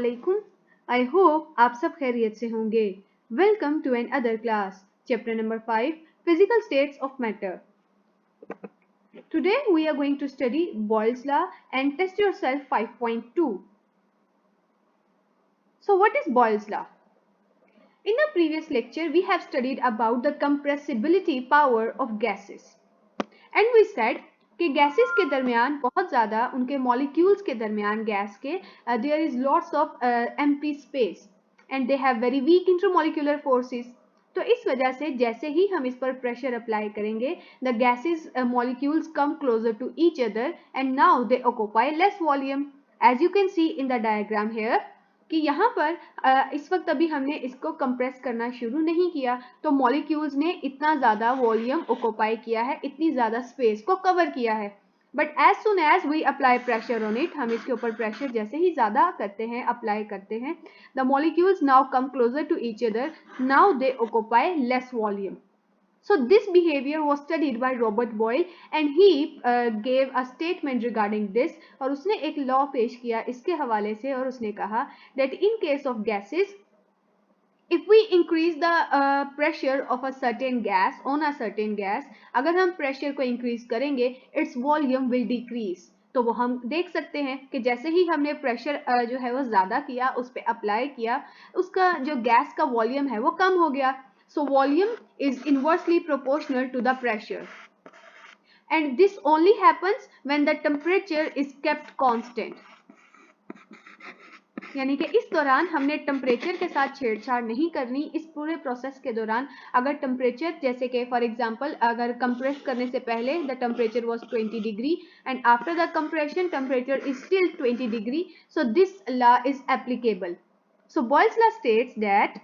अस्सलामुअलैकुम। I hope आप सब खैरियत से होंगे। Welcome to another class, chapter number 5, physical states of matter. Today we are going to study Boyle's law and test yourself 5.2. So what is Boyle's law? In the previous lecture we have studied about the compressibility power of gases and we said कि gases के दरमियान बहुत ज़्यादा उनके molecules के दरमियान gas के there is lots of empty space and they have very weak intermolecular forces. तो इस वजह से जैसे ही हम इस पर प्रेशर अप्लाई करेंगे the gases molecules come closer to each other and now they occupy less volume. As you can see in the diagram here कि यहाँ पर इस वक्त अभी हमने इसको कंप्रेस करना शुरू नहीं किया तो मॉलिक्यूल्स ने इतना ज़्यादा वॉल्यूम ऑक्यूपाई किया है, इतनी ज़्यादा स्पेस को कवर किया है। But as soon as we apply pressure on it, हम इसके ऊपर प्रेशर जैसे ही ज़्यादा करते हैं, अप्लाई करते हैं, the molecules now come closer to each other, now they occupy less volume. So this behavior was studied by Robert Boyle and he gave a statement regarding this और उसने एक law पेश किया इसके हवाले से और उसने कहा that in case of gases if we increase the pressure of a certain gas on a certain gas, अगर हम pressure को increase करेंगे its volume will decrease. तो वो हम देख सकते हैं कि जैसे ही हमने प्रेशर जो है वो ज़्यादा किया, उस पर अप्लाई किया, उसका जो गैस का वॉल्यूम है वो कम हो गया. So volume is inversely proportional to the pressure. And this only happens when the temperature is kept constant. यानी कि इस दौरान हमने टेम्परेचर के साथ छेड़छाड़ नहीं करनी. इस पूरे प्रोसेस के दौरान अगर टेम्परेचर जैसे कि फॉर एग्जांपल अगर कंप्रेस करने से पहले the temperature was 20 degree and after the compression temperature is still 20 degree, so this law is applicable. So Boyle's law states that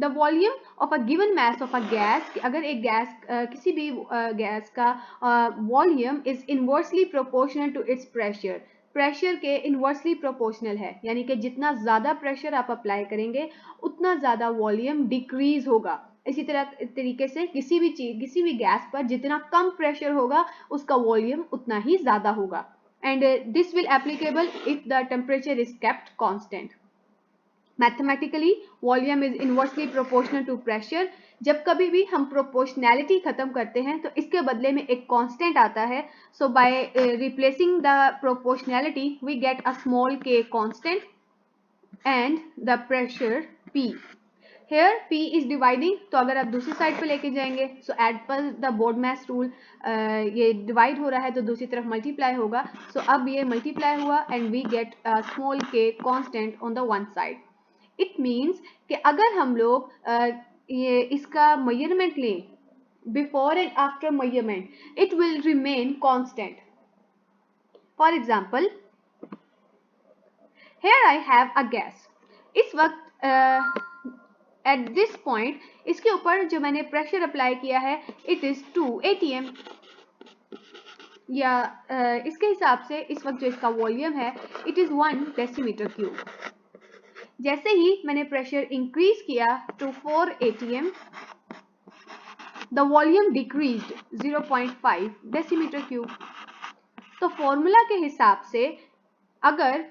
the volume of a given mass of a gas, अगर एक gas किसी भी gas का volume is inversely proportional to its pressure, pressure के inversely proportional है, यानी कि जितना ज़्यादा प्रेशर आप अप्लाई करेंगे उतना ज़्यादा वॉल्यूम डिक्रीज होगा. इसी तरीके से किसी भी चीज किसी भी गैस पर जितना कम प्रेशर होगा उसका वॉल्यूम उतना ही ज़्यादा होगा. And this will applicable if the temperature is kept constant. Mathematically volume is inversely proportional to pressure. जब कभी भी हम प्रोपोर्शनैलिटी खत्म करते हैं तो इसके बदले में एक कांस्टेंट आता है. So by replacing the proportionality we get a small k constant and the pressure P. Here P is dividing, तो अगर आप दूसरी साइड पे लेके जाएंगे सो एज पर द बोर्डमैस रूल ये डिवाइड हो रहा है तो दूसरी तरफ मल्टीप्लाई होगा. सो अब ये मल्टीप्लाई हुआ and we get small k constant on the one side. It means कि अगर हम लोग ये इसका मेजरमेंट लें before and after measurement it will remain constant. For example here I have a gas. इस वक्त एट दिस पॉइंट इसके ऊपर जो मैंने प्रेशर अप्लाई किया है इट इज 2 atm या इसके हिसाब से इस वक्त जो इसका वॉल्यूम है इट इज 1 डेसीमीटर क्यूब. जैसे ही मैंने प्रेशर इंक्रीज किया to 4 atm the volume decreased 0.5 decimetre cube. तो फॉर्मूला के हिसाब से अगर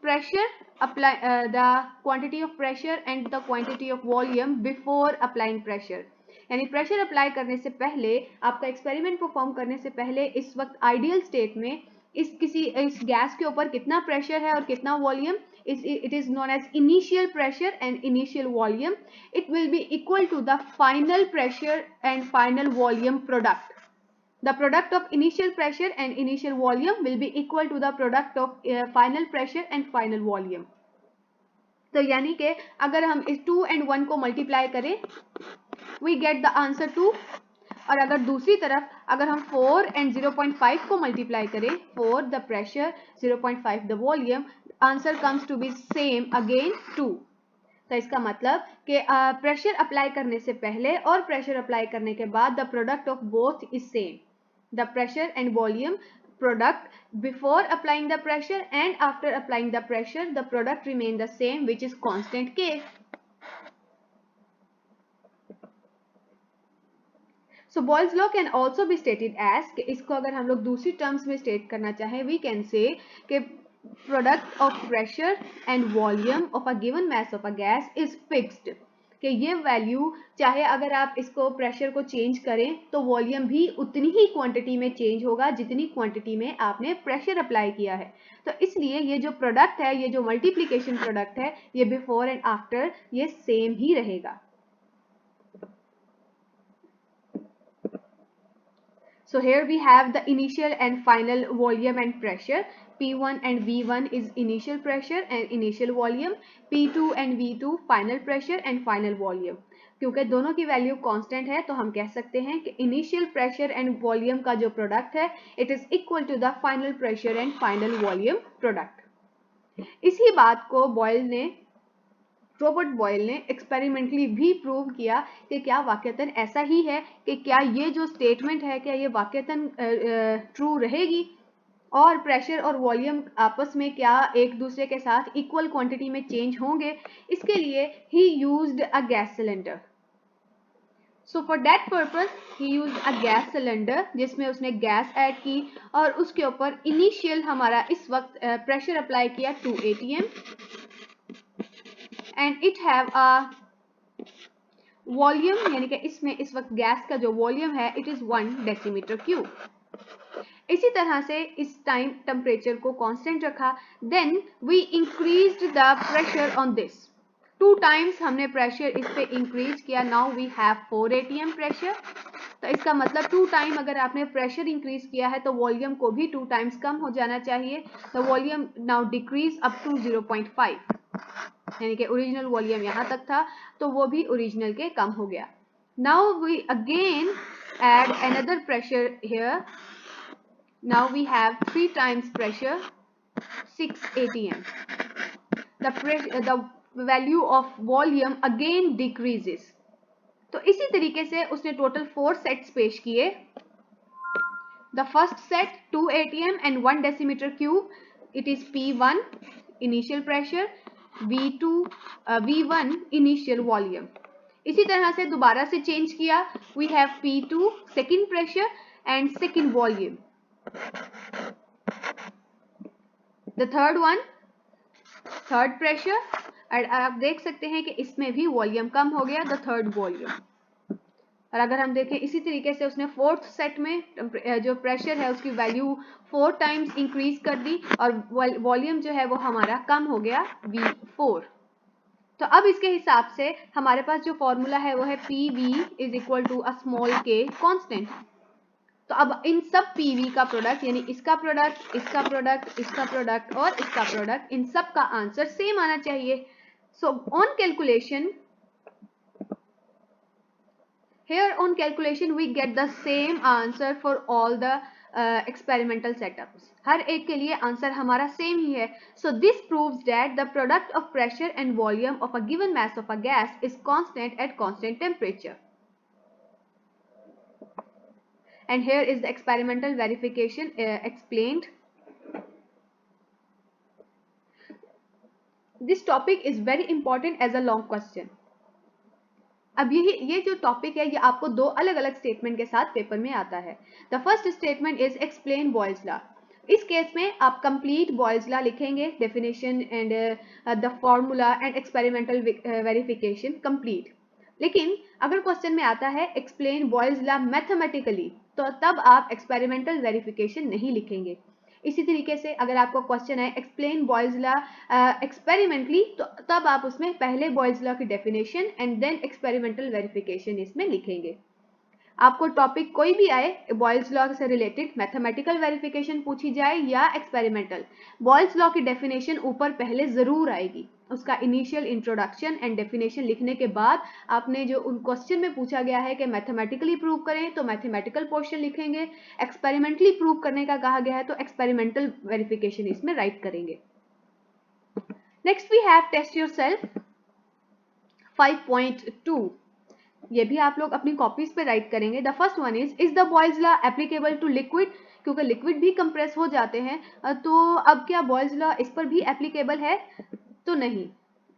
pressure apply the quantity of pressure and the quantity of volume before applying pressure, यानी प्रेशर अप्लाई करने से पहले आपका एक्सपेरिमेंट परफॉर्म करने से पहले इस वक्त आइडियल स्टेट में इस गैस के ऊपर कितना प्रेशर है और कितना volume, it is known as initial pressure and initial volume. It will be equal to the final pressure and final volume product. The product of initial pressure and initial volume will be equal to the product of final pressure and final volume. तो यानी कि अगर हम इस 2 and 1 को multiply करें we get the answer 2. और अगर दूसरी तरफ अगर हम 4 and 0.5 को मल्टीप्लाई करें, 4 the pressure, 0.5 the volume, answer comes to be same again 2. तो इसका मतलब कि प्रेशर अप्लाई करने से पहले और प्रेशर अप्लाई करने के बाद the product of both is same. The pressure and volume product before applying the pressure and after applying the pressure the product remain the same which is constant K. So Boyle's law can also be stated as कि इसको अगर हम लोग दूसरी terms में state करना चाहें we can say कि product of pressure and volume of a given mass of a gas is fixed, कि ये वैल्यू चाहे अगर आप इसको प्रेशर को चेंज करें तो वॉल्यूम भी उतनी ही क्वांटिटी में चेंज होगा जितनी क्वांटिटी में आपने प्रेशर अप्लाई किया है। तो इसलिए ये जो प्रोडक्ट है, ये जो मल्टीप्लिकेशन प्रोडक्ट है, ये बिफोर एंड आफ्टर ये सेम ही रहेगा। So here we have the initial and final volume and pressure. P1 and V1 is initial pressure and initial volume. P2 and V2 final pressure and final volume. क्योंकि दोनों की value constant है तो हम कह सकते हैं कि इनिशियल प्रेशर एंड वॉल्यूम का जो प्रोडक्ट है it is equal to the final pressure and final volume product. इसी बात को रॉबर्ट बॉयल ने एक्सपेरिमेंटली भी प्रूव किया कि क्या वाकईतन ऐसा ही है, कि क्या ये जो स्टेटमेंट है क्या ये वाकईतन ट्रू रहेगी और प्रेशर और वॉल्यूम आपस में क्या एक दूसरे के साथ इक्वल क्वांटिटी में चेंज होंगे। इसके लिए ही used a gas cylinder. So for that purpose he used a gas cylinder, जिसमें उसने गैस ऐड की और उसके ऊपर इनिशियल हमारा इस वक्त प्रेशर अप्लाई किया 2 atm and it have a volume, यानी कि इसमें इस वक्त गैस का जो वॉल्यूम है इट इज 1 डेसीमीटर क्यूब। इसी तरह से इस टाइम टेम्परेचर को कांस्टेंट रखा, then we increased the pressure on this 2 times हमने प्रेशर इस पे इंक्रीज किया। Now we have 4 atm pressure. तो इसका मतलब 2 टाइम अगर आपने प्रेशर इंक्रीज किया है तो वॉल्यूम को भी 2 टाइम्स कम हो जाना चाहिए। The volume now decrease up to 0.5, यानी कि ओरिजिनल वॉल्यूम यहां तक था तो वो भी ओरिजिनल के कम हो गया। Now we again add another pressure here. Now we have 3 times pressure 6 atm। The value of volume again decreases. तो इसी तरीके से उसने टोटल 4 सेट्स पेश किए। The first set 2 atm and 1 decimeter cube, it is P1 initial pressure, V1 initial volume। इसी तरह से दोबारा से चेंज किया, we have P2 second pressure and second volume. The third one third pressure, और आप देख सकते हैं कि इसमें भी वॉल्यूम कम हो गया, द थर्ड वॉल्यूम। और अगर हम देखें इसी तरीके से उसने फोर्थ सेट में जो प्रेशर है उसकी वैल्यू 4 टाइम्स इंक्रीज कर दी और वॉल्यूम जो है वो हमारा कम हो गया V4। तो अब इसके हिसाब से हमारे पास जो फॉर्मूला है वो है PV is equal to a small k constant. तो अब इन सब PV का प्रोडक्ट, यानी इसका प्रोडक्ट, इसका प्रोडक्ट, इसका प्रोडक्ट और इसका प्रोडक्ट, इन सब का आंसर सेम आना चाहिए। So on calculation, here on calculation we get the same answer for all the experimental setups। हर एक के लिए आंसर हमारा सेम ही है। So this proves that the product of pressure and volume of a given mass of a gas is constant at constant temperature। And here is the experimental verification explained। This topic is very important as a long question। अब ये जो topic है ये आपको 2 अलग अलग statement के साथ पेपर में आता है। The first statement is explain Boyle's law. इस केस में आप कंप्लीट बॉयल्स लॉ लिखेंगे, definition and the formula and experimental verification complete. लेकिन अगर क्वेश्चन में आता है एक्सप्लेन बॉयल्स लॉ मैथमेटिकली, तो तब आप एक्सपेरिमेंटल वेरिफिकेशन नहीं लिखेंगे। इसी तरीके से अगर आपको क्वेश्चन है एक्सप्लेन बॉयल्स लॉ एक्सपेरिमेंटली, तो तब आप उसमें पहले बॉयल्स लॉ की definition and then experimental verification इसमें लिखेंगे। आपको टॉपिक कोई भी आए, बॉयल्स लॉ से रिलेटेड मैथमेटिकल वेरिफिकेशन पूछी जाए या एक्सपेरिमेंटल, बॉयल्स लॉ की डेफिनेशन ऊपर पहले जरूर आएगी। उसका इनिशियल इंट्रोडक्शन एंड डेफिनेशन लिखने के बाद आपने जो उन क्वेश्चन में पूछा गया है कि मैथमेटिकली प्रूव करें तो मैथमेटिकल पोर्शन लिखेंगे, एक्सपेरिमेंटली प्रूव करने का कहा गया है तो एक्सपेरिमेंटल वेरिफिकेशन इसमें राइट करेंगे। Next we have test yourself 5.2। ये भी आप लोग अपनी कॉपीज पे राइट करेंगे। The first one is the Boyle's law applicable to liquid, क्योंकि लिक्विड भी कंप्रेस हो जाते हैं, तो अब क्या बॉयल्स लॉ इस पर भी एप्लीकेबल है? तो नहीं,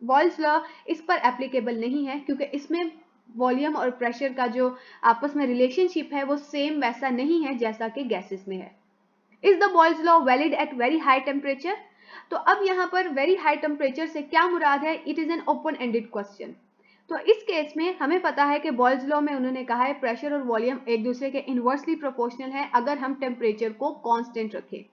बॉयल्स लॉ इस पर एप्लीकेबल नहीं है क्योंकि इसमें वॉल्यूम और प्रेशर का जो आपस में रिलेशनशिप है वो सेम वैसा नहीं है जैसा कि गैसेस में है। Is the Boyle's law valid at very high temperature? तो अब यहाँ पर वेरी हाई टेम्परेचर से क्या मुराद है? It is an open ended question. तो इस केस में हमें पता है कि बॉयल्स लॉ में उन्होंने कहा है प्रेशर और वॉल्यूम एक दूसरे के इनवर्सली प्रोपोर्शनल है अगर हम टेम्परेचर को कांस्टेंट रखें।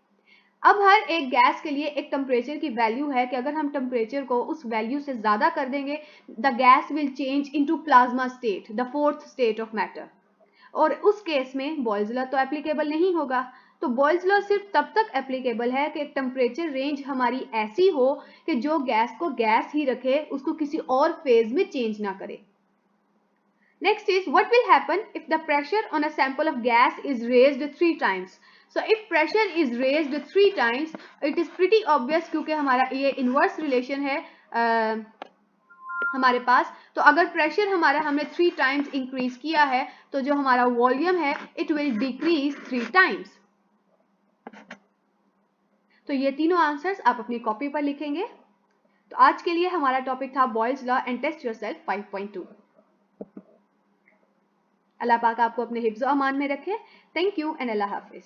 अब हर एक गैस के लिए एक टेम्परेचर की वैल्यू है कि अगर हम टेम्परेचर को उस वैल्यू से ज्यादा कर देंगे the gas will change into plasma state, the fourth state of matter, और उस केस में बॉयल्स लॉ तो एप्लीकेबल नहीं होगा। तो बॉयल्स लॉ सिर्फ तब तक एप्लीकेबल है कि टेम्परेचर रेंज हमारी ऐसी हो कि जो गैस को गैस ही रखे, उसको किसी और फेज में चेंज ना करे। Next is what will happen if the pressure on a sample of gas is raised 3 times. So if pressure is raised 3 times, it is pretty obvious क्योंकि हमारा ये inverse relation है हमारे पास। तो अगर प्रेशर हमारा हमने 3 टाइम्स इंक्रीज किया है तो जो हमारा वॉल्यूम है इट विल डिक्रीज 3 टाइम्स। तो ये तीनों आंसर्स आप अपनी कॉपी पर लिखेंगे। तो आज के लिए हमारा टॉपिक था Boyle's law and test yourself 5.2। अल्लाह पाक आपको अपने हिफ्ज़-ओ-अमान में रखे। थैंक यू एंड अल्लाह हाफिज।